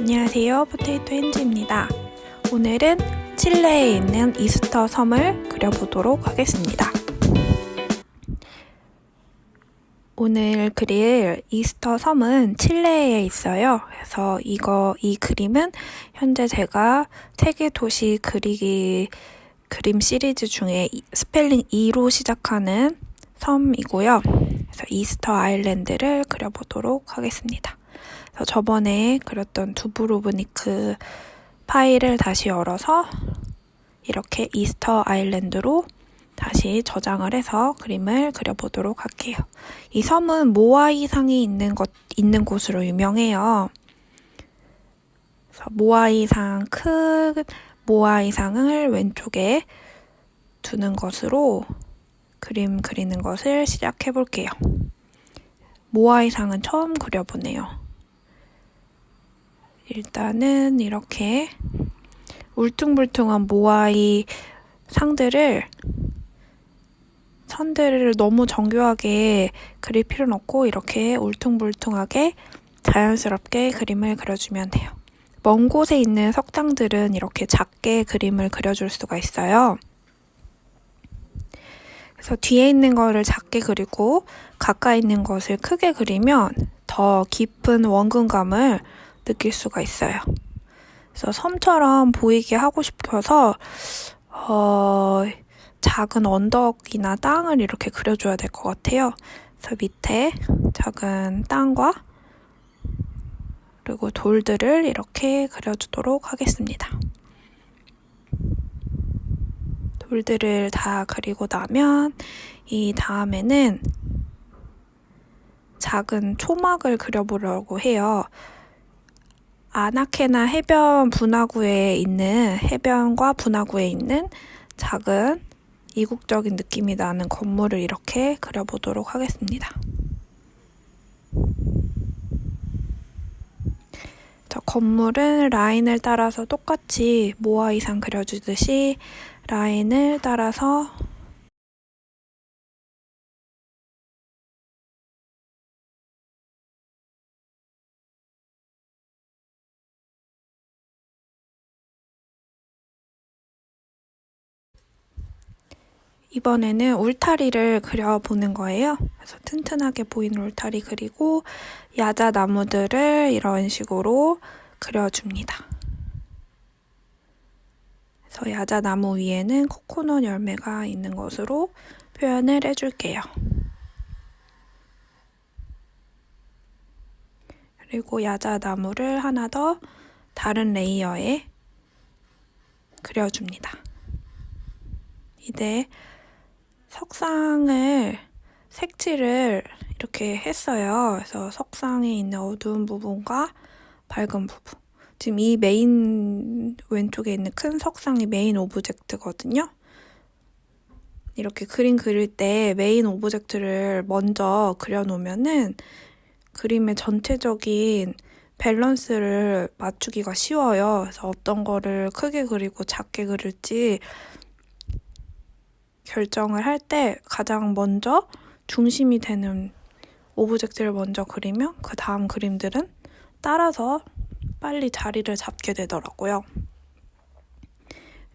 안녕하세요, 포테이토 핸즈입니다. 오늘은 칠레에 있는 이스터 섬을 그려보도록 하겠습니다. 오늘 그릴 이스터 섬은 칠레에 있어요. 그래서 이 그림은 현재 제가 세계 도시 그림 시리즈 중에 스펠링 E로 시작하는 섬이고요. 그래서 이스터 아일랜드를 그려보도록 하겠습니다. 저번에 그렸던 두브로브니크 파일을 다시 열어서 이렇게 이스터 아일랜드로 다시 저장을 해서 그림을 그려보도록 할게요. 이 섬은 모아이 상이 있는 곳으로 유명해요. 그래서 큰 모아이 상을 왼쪽에 두는 것으로 그림 그리는 것을 시작해 볼게요. 모아이 상은 처음 그려보네요. 일단은 이렇게 울퉁불퉁한 모아이 선들을 너무 정교하게 그릴 필요는 없고 이렇게 울퉁불퉁하게 자연스럽게 그림을 그려주면 돼요. 먼 곳에 있는 석상들은 이렇게 작게 그림을 그려줄 수가 있어요. 그래서 뒤에 있는 거를 작게 그리고 가까이 있는 것을 크게 그리면 더 깊은 원근감을 느낄 수가 있어요. 그래서 섬처럼 보이게 하고 싶어서 작은 언덕이나 땅을 이렇게 그려줘야 될 것 같아요. 그래서 밑에 작은 땅과 그리고 돌들을 이렇게 그려주도록 하겠습니다. 돌들을 다 그리고 나면 이 다음에는 작은 초막을 그려보려고 해요. 아나케나 해변과 분화구에 있는 작은 이국적인 느낌이 나는 건물을 이렇게 그려보도록 하겠습니다. 저 건물은 라인을 따라서 똑같이 모아이상 그려주듯이 라인을 따라서 이번에는 울타리를 그려보는 거예요. 그래서 튼튼하게 보이는 울타리 그리고 야자나무들을 이런 식으로 그려줍니다. 그래서 야자나무 위에는 코코넛 열매가 있는 것으로 표현을 해줄게요. 그리고 야자나무를 하나 더 다른 레이어에 그려줍니다. 이제 석상을 색칠을 이렇게 했어요. 그래서 석상에 있는 어두운 부분과 밝은 부분. 지금 이 메인 왼쪽에 있는 큰 석상이 메인 오브젝트거든요. 이렇게 그림 그릴 때 메인 오브젝트를 먼저 그려놓으면은 그림의 전체적인 밸런스를 맞추기가 쉬워요. 그래서 어떤 거를 크게 그리고 작게 그릴지 결정을 할 때 가장 먼저 중심이 되는 오브젝트를 먼저 그리면 그 다음 그림들은 따라서 빨리 자리를 잡게 되더라고요.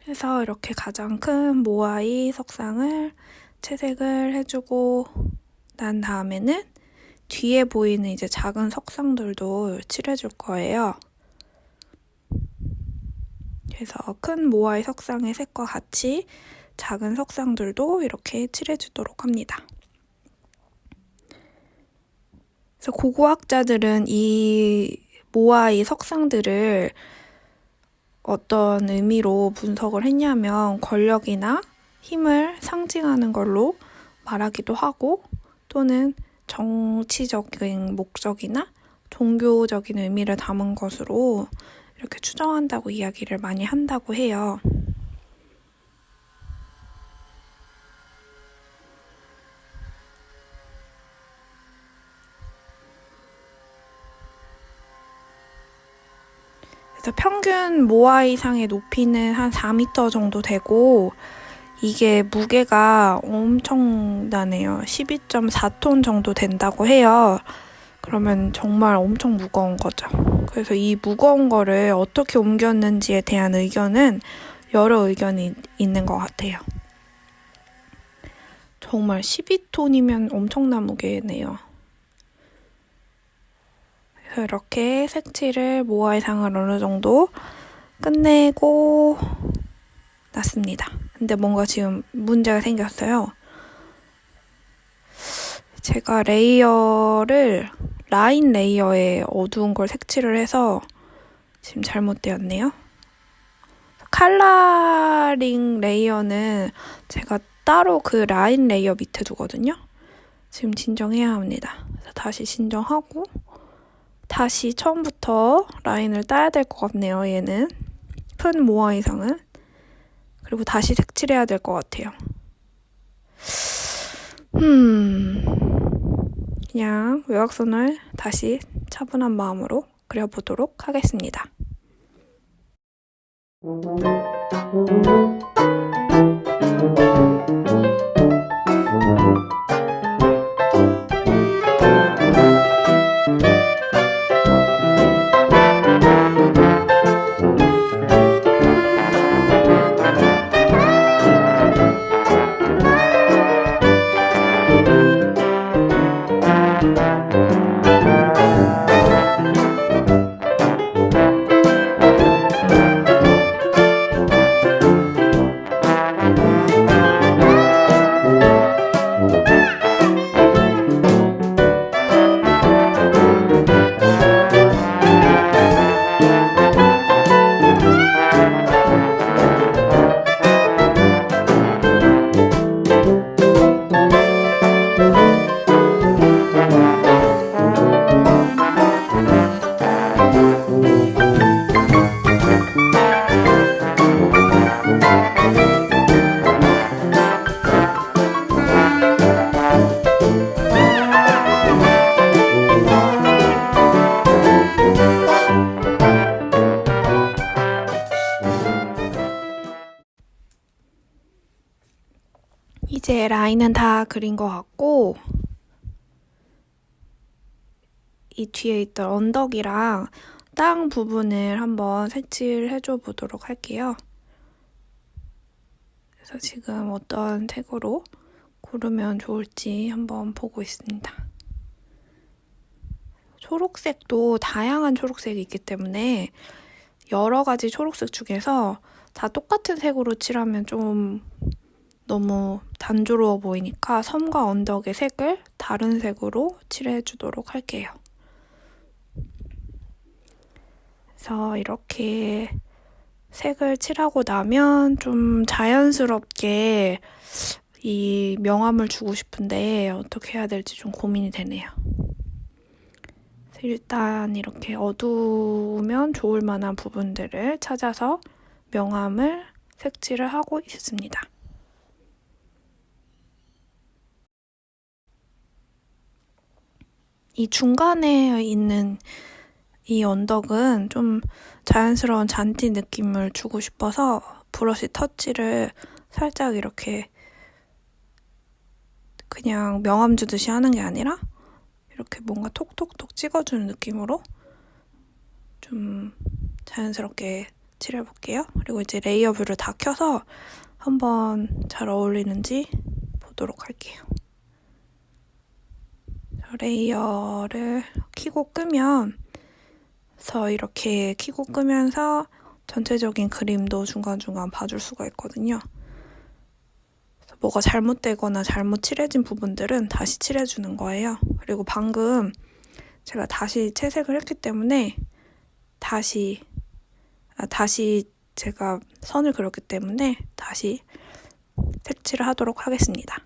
그래서 이렇게 가장 큰 모아이 석상을 채색을 해주고 난 다음에는 뒤에 보이는 이제 작은 석상들도 칠해줄 거예요. 그래서 큰 모아이 석상의 색과 같이 작은 석상들도 이렇게 칠해주도록 합니다. 그래서 고고학자들은 이 모아이 석상들을 어떤 의미로 분석을 했냐면 권력이나 힘을 상징하는 걸로 말하기도 하고 또는 정치적인 목적이나 종교적인 의미를 담은 것으로 이렇게 추정한다고 이야기를 많이 한다고 해요. 그래서 평균 모아이 상의 높이는 한 4m 정도 되고 이게 무게가 엄청나네요. 12.4톤 정도 된다고 해요. 그러면 정말 엄청 무거운 거죠. 그래서 이 무거운 거를 어떻게 옮겼는지에 대한 의견은 여러 의견이 있는 것 같아요. 정말 12톤이면 엄청난 무게네요. 그래서 이렇게 색칠을 모아이상을 어느 정도 끝내고 났습니다. 근데 뭔가 지금 문제가 생겼어요. 제가 라인 레이어에 어두운 걸 색칠을 해서 지금 잘못되었네요. 컬러링 레이어는 제가 따로 그 라인 레이어 밑에 두거든요. 지금 진정해야 합니다. 그래서 다시 진정하고 다시 처음부터 라인을 따야 될 것 같네요. 얘는 큰 모아 이상은. 그리고 다시 색칠해야 될 것 같아요. 그냥 외곽선을 다시 차분한 마음으로 그려보도록 하겠습니다. 이제 라인은 다 그린 것 같고 이 뒤에 있던 언덕이랑 땅 부분을 한번 색칠해줘 보도록 할게요. 그래서 지금 어떤 색으로 고르면 좋을지 한번 보고 있습니다. 초록색도 다양한 초록색이 있기 때문에 여러 가지 초록색 중에서 다 똑같은 색으로 칠하면 좀 너무 단조로워 보이니까 섬과 언덕의 색을 다른 색으로 칠해주도록 할게요. 그래서 이렇게 색을 칠하고 나면 좀 자연스럽게 이 명암을 주고 싶은데 어떻게 해야 될지 좀 고민이 되네요. 일단 이렇게 어두우면 좋을 만한 부분들을 찾아서 명암을 색칠을 하고 있습니다. 이 중간에 있는 이 언덕은 좀 자연스러운 잔디 느낌을 주고 싶어서 브러쉬 터치를 살짝 이렇게 그냥 명암 주듯이 하는 게 아니라 이렇게 뭔가 톡톡톡 찍어주는 느낌으로 좀 자연스럽게 칠해볼게요. 그리고 이제 레이어 뷰를 다 켜서 한번 잘 어울리는지 보도록 할게요. 레이어를 켜고 끄면 이렇게 켜고 끄면서 전체적인 그림도 중간중간 봐줄 수가 있거든요. 뭐가 잘못되거나 잘못 칠해진 부분들은 다시 칠해주는 거예요. 그리고 방금 제가 다시 채색을 했기 때문에 다시 제가 선을 그렸기 때문에 다시 색칠을 하도록 하겠습니다.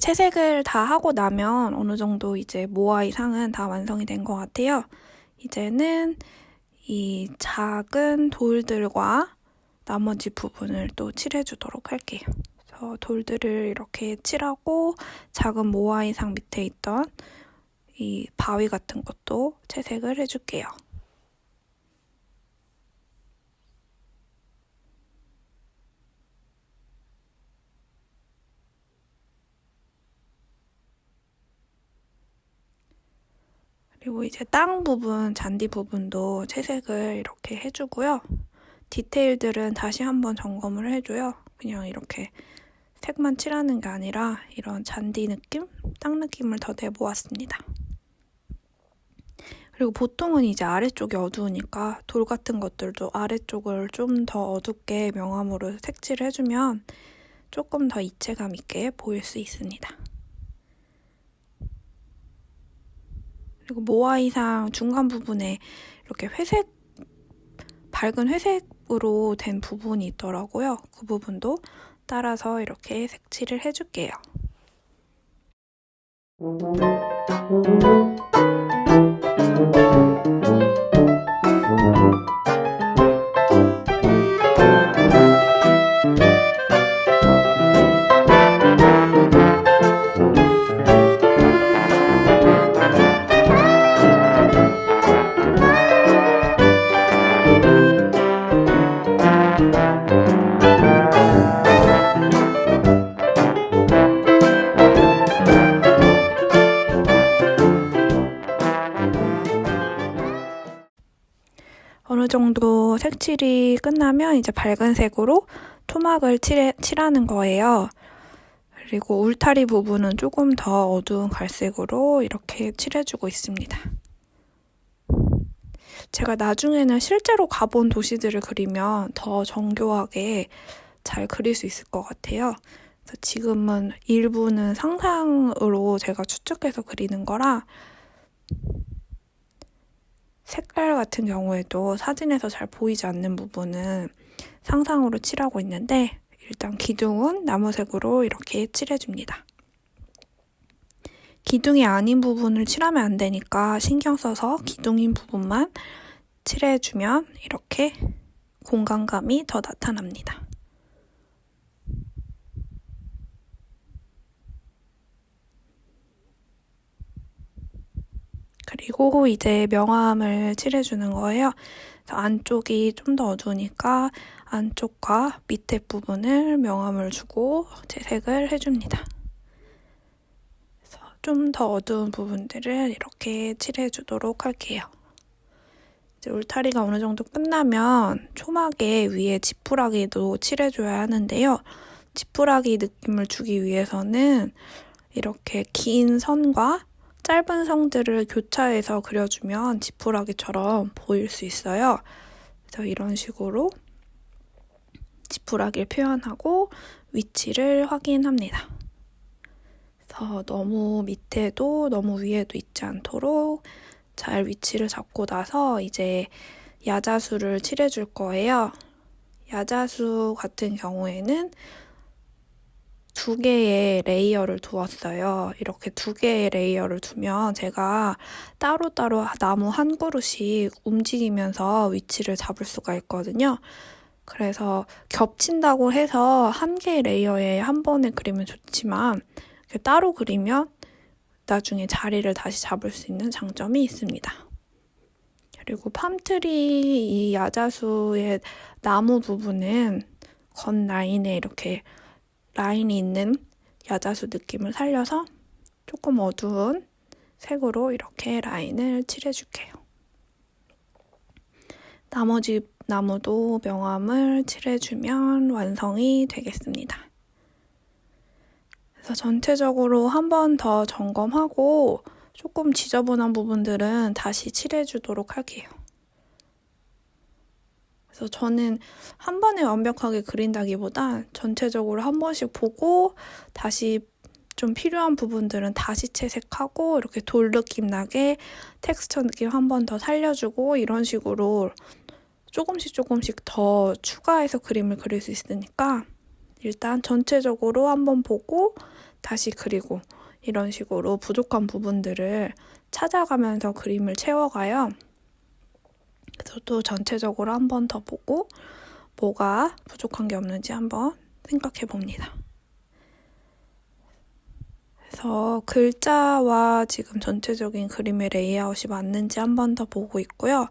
채색을 다 하고 나면 어느 정도 이제 모아이 상은 다 완성이 된 것 같아요. 이제는 이 작은 돌들과 나머지 부분을 또 칠해주도록 할게요. 그래서 돌들을 이렇게 칠하고 작은 모아이 상 밑에 있던 이 바위 같은 것도 채색을 해줄게요. 그리고 이제 땅 부분, 잔디 부분도 채색을 이렇게 해주고요. 디테일들은 다시 한번 점검을 해줘요. 그냥 이렇게 색만 칠하는 게 아니라 이런 잔디 느낌, 땅 느낌을 더 내보았습니다. 그리고 보통은 이제 아래쪽이 어두우니까 돌 같은 것들도 아래쪽을 좀 더 어둡게 명암으로 색칠을 해주면 조금 더 입체감 있게 보일 수 있습니다. 그리고 모아이상 중간 부분에 이렇게 회색, 밝은 회색으로 된 부분이 있더라고요. 그 부분도 따라서 이렇게 색칠을 해줄게요. 어느 정도 색칠이 끝나면 이제 밝은 색으로 토막을 칠하는 거예요. 그리고 울타리 부분은 조금 더 어두운 갈색으로 이렇게 칠해주고 있습니다. 제가 나중에는 실제로 가본 도시들을 그리면 더 정교하게 잘 그릴 수 있을 것 같아요. 그래서 지금은 일부는 상상으로 제가 추측해서 그리는 거라 색깔 같은 경우에도 사진에서 잘 보이지 않는 부분은 상상으로 칠하고 있는데 일단 기둥은 나무색으로 이렇게 칠해줍니다. 기둥이 아닌 부분을 칠하면 안 되니까 신경 써서 기둥인 부분만 칠해주면 이렇게 공간감이 더 나타납니다. 그리고 이제 명암을 칠해주는 거예요. 그래서 안쪽이 좀 더 어두우니까 안쪽과 밑에 부분을 명암을 주고 채색을 해줍니다. 그래서 좀 더 어두운 부분들을 이렇게 칠해주도록 할게요. 이제 울타리가 어느 정도 끝나면 초막에 위에 지푸라기도 칠해줘야 하는데요. 지푸라기 느낌을 주기 위해서는 이렇게 긴 선과 짧은 선들을 교차해서 그려주면 지푸라기처럼 보일 수 있어요. 그래서 이런 식으로 지푸라기를 표현하고 위치를 확인합니다. 그래서 너무 밑에도 너무 위에도 있지 않도록 잘 위치를 잡고 나서 이제 야자수를 칠해줄 거예요. 야자수 같은 경우에는 2개의 레이어를 두었어요. 이렇게 2개의 레이어를 두면 제가 따로따로 나무 한 그루씩 움직이면서 위치를 잡을 수가 있거든요. 그래서 겹친다고 해서 1개의 레이어에 한 번에 그리면 좋지만 따로 그리면 나중에 자리를 다시 잡을 수 있는 장점이 있습니다. 그리고 팜트리 이 야자수의 나무 부분은 건 라인에 이렇게 라인이 있는 야자수 느낌을 살려서 조금 어두운 색으로 이렇게 라인을 칠해줄게요. 나머지 나무도 명암을 칠해주면 완성이 되겠습니다. 그래서 전체적으로 한 번 더 점검하고 조금 지저분한 부분들은 다시 칠해주도록 할게요. 그래서 저는 한 번에 완벽하게 그린다기보다 전체적으로 한 번씩 보고 다시 좀 필요한 부분들은 다시 채색하고 이렇게 돌 느낌 나게 텍스처 느낌 한 번 더 살려주고 이런 식으로 조금씩 더 추가해서 그림을 그릴 수 있으니까 일단 전체적으로 한번 보고 다시 그리고 이런 식으로 부족한 부분들을 찾아가면서 그림을 채워가요. 그래서 또 전체적으로 한 번 더 보고 뭐가 부족한 게 없는지 한번 생각해 봅니다. 그래서 글자와 지금 전체적인 그림의 레이아웃이 맞는지 한 번 더 보고 있고요.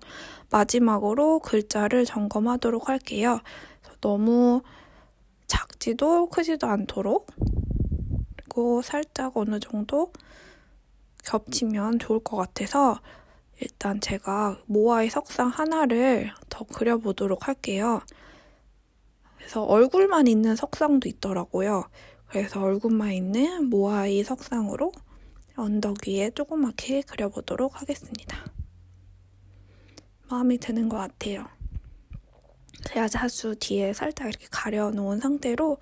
마지막으로 글자를 점검하도록 할게요. 너무 작지도 크지도 않도록, 그리고 살짝 어느 정도 겹치면 좋을 것 같아서 일단 제가 모아이 석상 하나를 더 그려보도록 할게요. 그래서 얼굴만 있는 석상도 있더라고요. 그래서 얼굴만 있는 모아이 석상으로 언덕 위에 조그맣게 그려보도록 하겠습니다. 마음에 드는 것 같아요. 야자수 뒤에 살짝 이렇게 가려놓은 상태로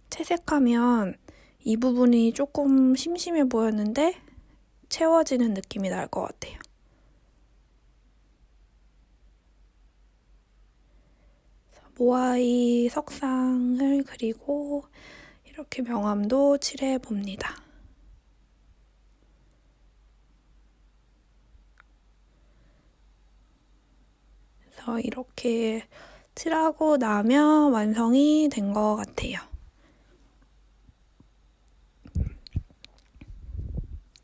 채색하면 이 부분이 조금 심심해 보였는데 채워지는 느낌이 날 것 같아요. 모아이 석상을 그리고 이렇게 명암도 칠해봅니다. 그래서 이렇게 칠하고 나면 완성이 된 것 같아요.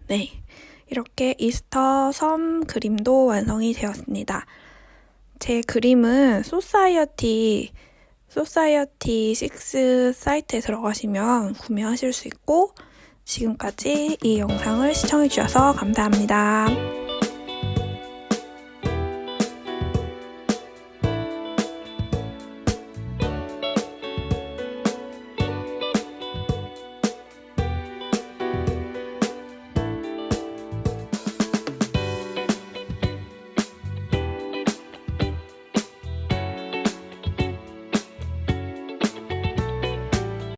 네, 이렇게 이스터 섬 그림도 완성이 되었습니다. 제 그림은 소사이어티 6 사이트에 들어가시면 구매하실 수 있고, 지금까지 이 영상을 시청해주셔서 감사합니다.